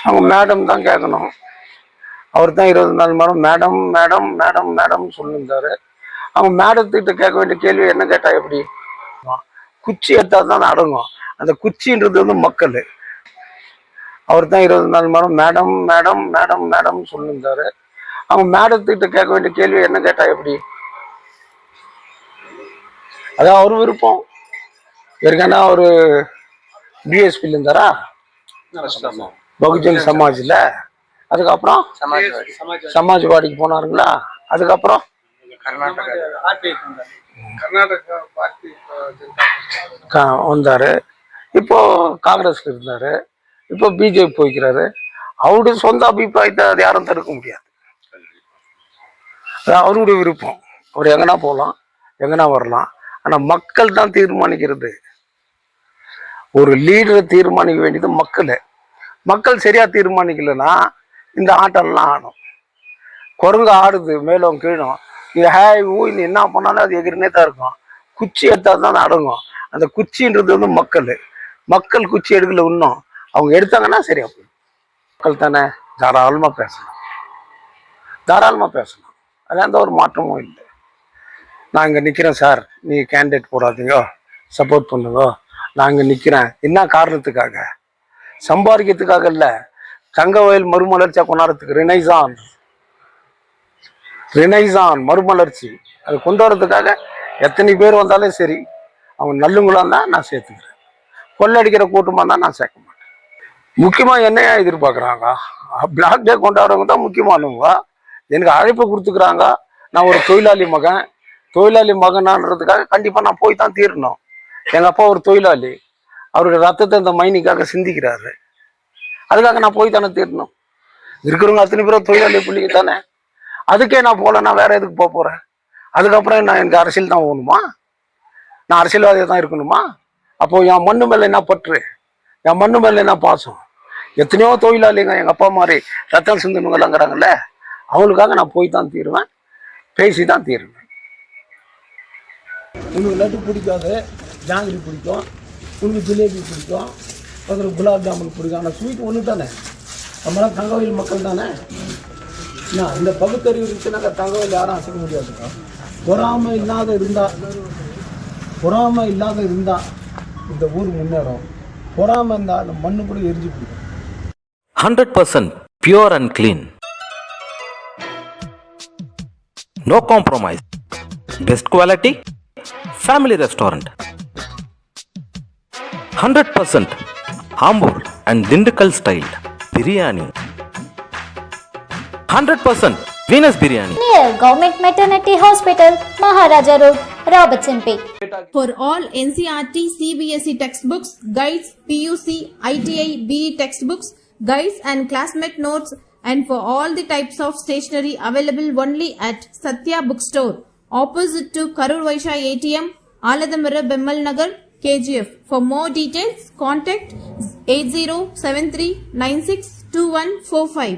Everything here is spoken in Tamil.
அவங்க மேடம் தான் கேட்கணும். அவர் தான் 24 மணி நேரம் மேடம் மேடம் மேடம் மேடம் சொல்லியிருந்தாரு. அவங்க மேடத்துக்கிட்ட கேட்க வேண்டிய கேள்வி என்ன கேட்டா எப்படி? குச்சி எடுத்தா தான் அடங்கும். அந்த குச்சின்றது வந்து மக்கள். அவர் தான் 24 மணி நேரம் மேடம் மேடம் மேடம் மேடம் சொல்லியிருந்தாரு. அவங்க மேடத்துக்கிட்ட கேட்க வேண்டிய கேள்வி என்ன கேட்டா எப்படி? அதான் அவர் விருப்பம். ஏற்கனவே அவரு பிஎஸ்பியில் இருந்தாரா, பகுஜன் சமாஜ்ல. அதுக்கப்புறம் சமாஜ்வாடிக்கு போனாருங்களா. அதுக்கப்புறம் வந்தாரு. இப்போ காங்கிரஸ்ல இருந்தாரு. இப்போ பிஜேபி போய்க்கிறாரு. அவருடைய சொந்த அபிப்பிராயத்தை அது யாரும் தடுக்க முடியாது. அது அவருடைய விருப்பம். அவர் எங்கன்னா போகலாம், எங்கன்னா வரலாம். ஆனா மக்கள் தான் தீர்மானிக்கிறது. ஒரு லீடரை தீர்மானிக்க வேண்டியது மக்கள். மக்கள் சரியா தீர்மானிக்கலன்னா இந்த ஆட்டம்லாம் ஆடும். குரங்கு ஆடுது மேலும் கீழும். இது ஹேய் ஊ இது என்ன பண்ணாலும் அது எகிரினே தான் இருக்கும். குச்சி எடுத்தா தான் அடங்கும். அந்த குச்சின்றது வந்து மக்கள். மக்கள் குச்சி எடுக்கல இன்னும். அவங்க எடுத்தாங்கன்னா சரியா போயிடும். மக்கள் தானே, தாராளமா பேசலாம், தாராளமா பேசலாம். அது எந்த ஒரு மாற்றமும் இல்லை. நான் இங்கே நிற்கிறேன் சார், நீ கேண்டிடேட் போடாதீங்க, சப்போர்ட் பண்ணுங்க, நான் இங்கே நிற்கிறேன். என்ன காரணத்துக்காக? சம்பாதிக்கிறதுக்காக இல்லை, தங்க வயல் மறுமலர்ச்சியாக கொண்டாடுறதுக்கு. ரினைசான் மறுமலர்ச்சி அது கொண்டு வரதுக்காக எத்தனை பேர் வந்தாலும் சரி, அவங்க நல்லுங்களாக தான் நான் சேர்த்துக்கிறேன். கொள்ளடிக்கிற கூட்டமாக தான் நான் சேர்க்க மாட்டேன். முக்கியமாக என்னையா எதிர்பார்க்குறாங்க? பிளாக் டே கொண்டாடுறவங்க தான் முக்கியமானவங்க. எனக்கு அழைப்பு கொடுத்துக்கிறாங்க. நான் ஒரு தொழிலாளி மகனான்றதுக்காக கண்டிப்பாக நான் போய் தான் தீரணும். எங்கள் அப்பா ஒரு தொழிலாளி, அவருடைய ரத்தத்தை இந்த மைனிக்காக சிந்திக்கிறாரு. அதுக்காக நான் போய் தானே தீரணும். இருக்கிறவங்க அத்தனை பேரும் தொழிலாளி பிள்ளைங்க தானே. அதுக்கே நான் போகலன்னா வேற எதுக்கு போக போறேன்? அதுக்கப்புறம் நான் எனக்கு அரசியல் தான் போகணுமா? நான் அரசியல்வாதியாக தான் இருக்கணுமா? அப்போ என் மண்ணு மேல என்ன பற்று, என் மண்ணு மேல என்ன பாசம்? எத்தனையோ தொழிலாளிங்க எங்க அப்பா மாதிரி ரத்தம் சிந்தனுங்களாங்கிறாங்கல்ல, அவங்களுக்காக நான் போய் தான் தீருவேன், பேசி தான் தீருவேன். உனக்கு லட்டு பிடிக்காது, ஜாங்கிரி பிடிக்கும், உனக்கு ஜிலேபி பிடிக்கும், அதில் குலாப் ஜாமுன் பிடிக்கும். ஆனால் ஸ்வீட் ஒன்று தானே. நம்மளாம் தங்கவயல் மக்கள் தானே. நான் இந்த பகுத்தறிவு இருந்துச்சுன்னா தகவல் யாரும் அசைக்க முடியாதுக்கா. பொறாமை இல்லாத இருந்தா இந்த ஊர் முன்னேறும். பொறாமை இருந்தா அந்த மண்ணு கூட எரிஞ்சு பிடிக்கும். 100% pure and clean. No compromise. Best quality. Family restaurant. 100% Ambur and Dindigul style biryani. 100% Venus Biryani. Near Government Maternity Hospital, Maharaja Road, Robertson Bay. For all NCERT, CBSE textbooks, guides, PUC, ITI, BE textbooks, guides and classmate notes, and for all the types of stationery available only at Satya Bookstore, opposite to Karur Vaishya ATM, Aladamara Bemmal Nagar, KGF. For more details, contact 8073962145.